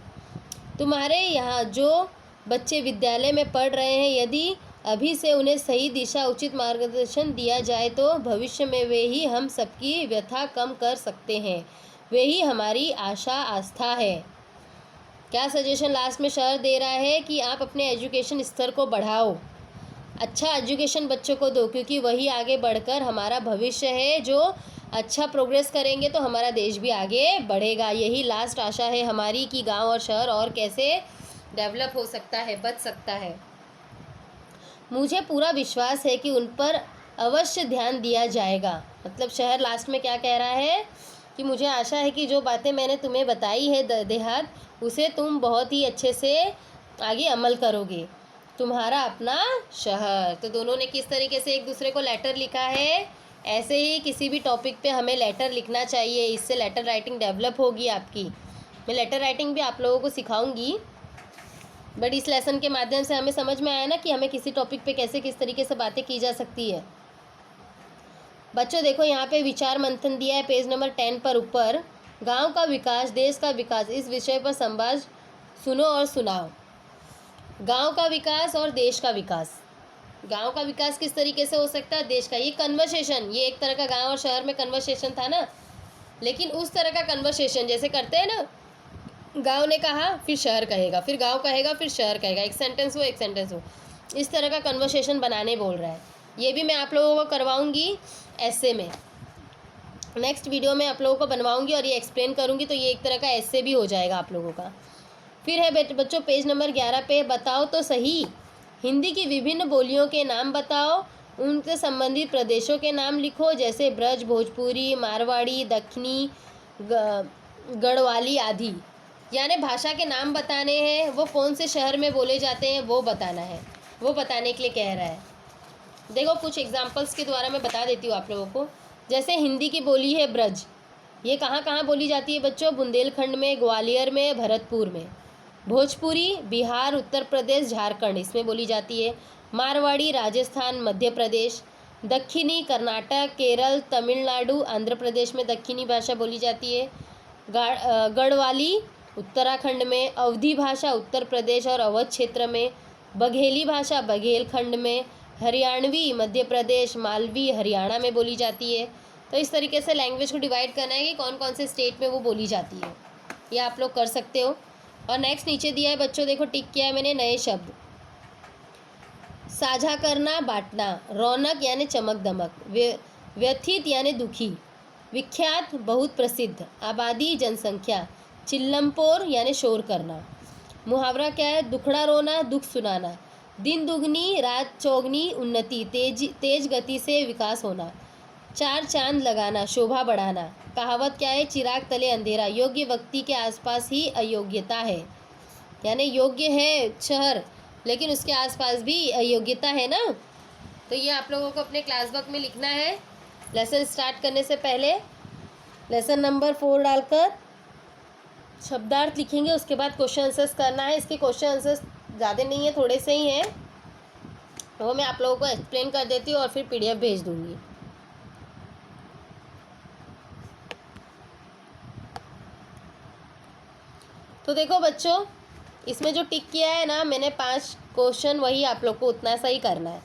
तुम्हारे यहाँ जो बच्चे विद्यालय में पढ़ रहे हैं, यदि अभी से उन्हें सही दिशा उचित मार्गदर्शन दिया जाए तो भविष्य में वे ही हम सबकी व्यथा कम कर सकते हैं। वे ही हमारी आशा आस्था है। क्या सजेशन लास्ट में सर दे रहा है कि आप अपने एजुकेशन स्तर को बढ़ाओ, अच्छा एजुकेशन बच्चों को दो, क्योंकि वही आगे बढ़कर हमारा भविष्य है। जो अच्छा प्रोग्रेस करेंगे तो हमारा देश भी आगे बढ़ेगा। यही लास्ट आशा है हमारी कि गांव और शहर और कैसे डेवलप हो सकता है, बच सकता है। मुझे पूरा विश्वास है कि उन पर अवश्य ध्यान दिया जाएगा। मतलब शहर लास्ट में क्या कह रहा है कि मुझे आशा है कि जो बातें मैंने तुम्हें बताई है देहात, उसे तुम बहुत ही अच्छे से आगे अमल करोगे। तुम्हारा अपना शहर। तो दोनों ने किस तरीके से एक दूसरे को लेटर लिखा है, ऐसे ही किसी भी टॉपिक पे हमें लेटर लिखना चाहिए, इससे लेटर राइटिंग डेवलप होगी आपकी। मैं लेटर राइटिंग भी आप लोगों को सिखाऊंगी, बट इस लेसन के माध्यम से हमें समझ में आया ना कि हमें किसी टॉपिक पे कैसे किस तरीके से बातें की जा सकती है। बच्चों देखो यहाँ पे विचार मंथन दिया है पेज नंबर 10 पर ऊपर। गांव का विकास, देश का विकास, इस विषय पर संवाद सुनो और सुनाओ। गांव का विकास और देश का विकास। गांव का विकास किस तरीके से हो सकता है, देश का। ये कन्वर्सेशन, ये एक तरह का गांव और शहर में कन्वर्सेशन था ना, लेकिन उस तरह का कन्वर्सेशन जैसे करते हैं ना, गांव ने कहा फिर शहर कहेगा, फिर गांव कहेगा, फिर शहर कहेगा, एक सेंटेंस हो एक सेंटेंस हो, इस तरह का कन्वर्सेशन बनाने बोल रहा है। ये भी मैं आप लोगों को करवाऊंगी ऐसे में, नेक्स्ट वीडियो में आप लोगों को बनवाऊंगी और ये एक्सप्लेन करूंगी, तो ये एक तरह का ऐसे भी हो जाएगा आप लोगों का। फिर है बच्चों पेज नंबर 11 पे, बताओ तो सही हिंदी की विभिन्न बोलियों के नाम बताओ, उनसे संबंधित प्रदेशों के नाम लिखो, जैसे ब्रज, भोजपुरी, मारवाड़ी, दक्षिणी, गढ़वाली आदि। यानी भाषा के नाम बताने हैं, वो कौन से शहर में बोले जाते हैं वो बताना है, वो बताने के लिए कह रहा है। देखो कुछ एग्जाम्पल्स के द्वारा मैं बता देती हूँ आप लोगों को। जैसे हिंदी की बोली है ब्रज, ये कहाँ कहाँ बोली जाती है बच्चों, बुंदेलखंड में, ग्वालियर में, भरतपुर में। भोजपुरी बिहार, उत्तर प्रदेश, झारखंड, इसमें बोली जाती है। मारवाड़ी राजस्थान, मध्य प्रदेश। दक्षिणी कर्नाटक, केरल, तमिलनाडु, आंध्र प्रदेश में दक्षिणी भाषा बोली जाती है। गढ़वाली उत्तराखंड में। अवधी भाषा उत्तर प्रदेश और अवध क्षेत्र में। बघेली भाषा बघेलखंड में। हरियाणवी मध्य प्रदेश, मालवी हरियाणा में बोली जाती है। तो इस तरीके से लैंग्वेज को डिवाइड करना है कि कौन कौन से स्टेट में वो बोली जाती है, ये आप लोग कर सकते हो। और नेक्स्ट नीचे दिया है बच्चों, देखो टिक किया है मैंने, नए शब्द। साझा करना, बांटना। रौनक यानी चमक दमक। व्यथित यानी दुखी। विख्यात बहुत प्रसिद्ध। आबादी जनसंख्या। चिल्लमपोर यानी शोर करना। मुहावरा क्या है, दुखड़ा रोना, दुख सुनाना। दिन दुगनी रात चौगनी, उन्नति, तेज गति से विकास होना। चार चांद लगाना, शोभा बढ़ाना। कहावत क्या है, चिराग तले अंधेरा। योग्य व्यक्ति के आसपास ही अयोग्यता है, यानी योग्य है शहर लेकिन उसके आसपास भी अयोग्यता है ना। तो ये आप लोगों को अपने क्लास बुक में लिखना है लेसन स्टार्ट करने से पहले, लेसन नंबर 4 डालकर। शब्दार्थ लिखेंगे, उसके बाद क्वेश्चन आंसर्स करना है। इसके क्वेश्चन आंसर्स ज़्यादा नहीं है, थोड़े से ही हैं, वो मैं आप लोगों को एक्सप्लेन कर देती हूँ और फिर PDF भेज दूँगी। तो देखो बच्चों, इसमें जो टिक किया है ना मैंने 5 क्वेश्चन, वही आप लोग को उतना सही करना है।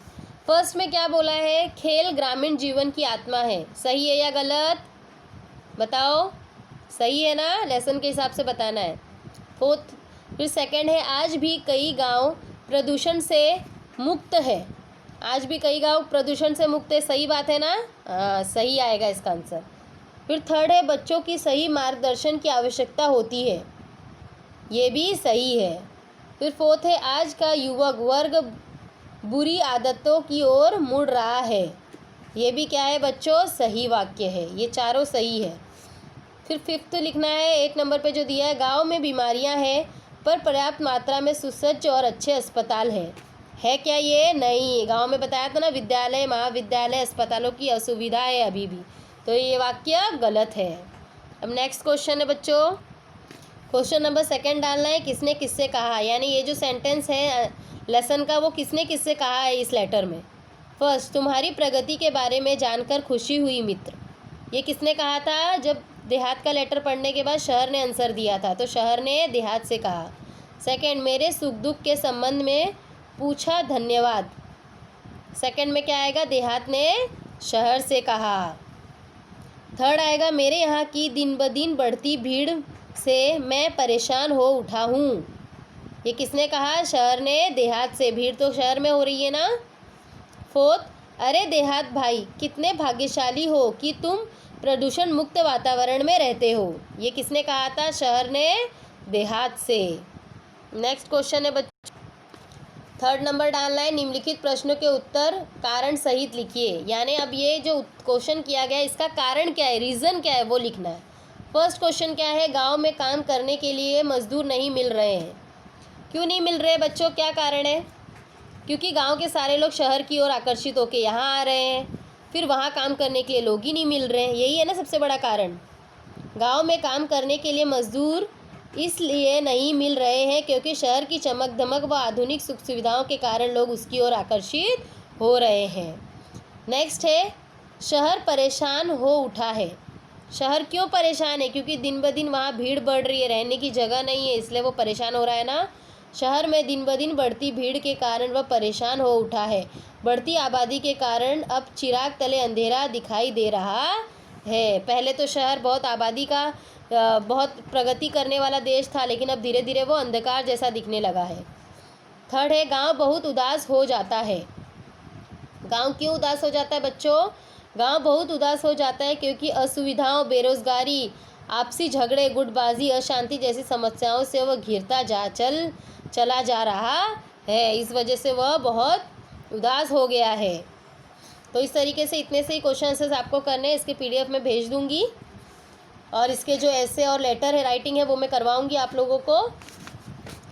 फर्स्ट में क्या बोला है, खेल ग्रामीण जीवन की आत्मा है, सही है या गलत बताओ? सही है ना, लेसन के हिसाब से बताना है। फोर्थ, फिर सेकंड है, आज भी कई गांव प्रदूषण से मुक्त है, आज भी कई गांव प्रदूषण से मुक्त है, सही बात है ना? हाँ, सही आएगा इसका आंसर। फिर थर्ड है, बच्चों की सही मार्गदर्शन की आवश्यकता होती है, ये भी सही है। फिर फोर्थ है, आज का युवक वर्ग बुरी आदतों की ओर मुड़ रहा है, ये भी क्या है बच्चों, सही वाक्य है, ये चारों सही है। फिर फिफ्थ लिखना है, 1 नंबर पे जो दिया है, गांव में बीमारियां हैं पर पर्याप्त मात्रा में सुसज्ज और अच्छे अस्पताल हैं, है क्या ये? नहीं, गांव में बताया था ना, विद्यालय महाविद्यालय अस्पतालों की असुविधा है अभी भी, तो ये वाक्य गलत है। अब नेक्स्ट क्वेश्चन है बच्चों, क्वेश्चन नंबर 2 डालना है, किसने किससे कहा, यानी ये जो सेंटेंस है लेसन का, वो किसने किससे कहा है इस लेटर में। फर्स्ट, तुम्हारी प्रगति के बारे में जानकर खुशी हुई मित्र, ये किसने कहा था? जब देहात का लेटर पढ़ने के बाद शहर ने आंसर दिया था, तो शहर ने देहात से कहा। सेकंड, मेरे सुख दुख के संबंध में पूछा, धन्यवाद, सेकंड में क्या आएगा, देहात ने शहर से कहा। थर्ड आएगा, मेरे यहाँ की दिन ब दिन बढ़ती भीड़ से मैं परेशान हो उठा हूँ, ये किसने कहा? शहर ने देहात से, भीड़ तो शहर में हो रही है ना। फोर्थ, अरे देहात भाई कितने भाग्यशाली हो कि तुम प्रदूषण मुक्त वातावरण में रहते हो, ये किसने कहा था? शहर ने देहात से। नेक्स्ट क्वेश्चन है बच्चों, 3rd नंबर डालना है, निम्नलिखित प्रश्नों के उत्तर कारण सहित लिखिए, यानी अब ये जो क्वेश्चन किया गया इसका कारण क्या है, रीज़न क्या है, वो लिखना है। फर्स्ट क्वेश्चन क्या है, गांव में काम करने के लिए मजदूर नहीं मिल रहे हैं, क्यों नहीं मिल रहे बच्चों, क्या कारण है? क्योंकि गांव के सारे लोग शहर की ओर आकर्षित होकर यहाँ आ रहे हैं, फिर वहाँ काम करने के लिए लोग ही नहीं मिल रहे हैं, यही है ना सबसे बड़ा कारण। गांव में काम करने के लिए मजदूर इसलिए नहीं मिल रहे हैं क्योंकि शहर की चमक धमक व आधुनिक सुख सुविधाओं के कारण लोग उसकी ओर आकर्षित हो रहे हैं। नेक्स्ट है, शहर परेशान हो उठा है, शहर क्यों परेशान है? क्योंकि दिन ब दिन वहाँ भीड़ बढ़ रही है, रहने की जगह नहीं है, इसलिए वो परेशान हो रहा है ना। शहर में दिन ब दिन बढ़ती भीड़ के कारण वह परेशान हो उठा है, बढ़ती आबादी के कारण अब चिराग तले अंधेरा दिखाई दे रहा है। पहले तो शहर बहुत आबादी का बहुत प्रगति करने वाला देश था, लेकिन अब धीरे धीरे वो अंधकार जैसा दिखने लगा है। थर्ड है, गांव बहुत उदास हो जाता है, गांव क्यों उदास हो जाता है बच्चों? गांव बहुत उदास हो जाता है क्योंकि असुविधाओं, बेरोजगारी, आपसी झगड़े, गुटबाजी, अशांति जैसी समस्याओं से वह घिरता चला जा रहा है, इस वजह से वह बहुत उदास हो गया है। तो इस तरीके से इतने से ही क्वेश्चन आंसर्स आपको करने हैं, इसके PDF में भेज दूंगी, और इसके जो ऐसे और लेटर है, राइटिंग है, वो मैं करवाऊंगी आप लोगों को।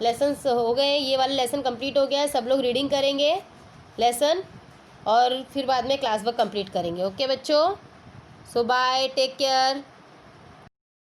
लेसन्स हो गए, ये वाला लेसन कंप्लीट हो गया है, सब लोग रीडिंग करेंगे लेसन, और फिर बाद में क्लास वर्क कंप्लीट करेंगे। ओके बच्चों, सो बाय, टेक केयर।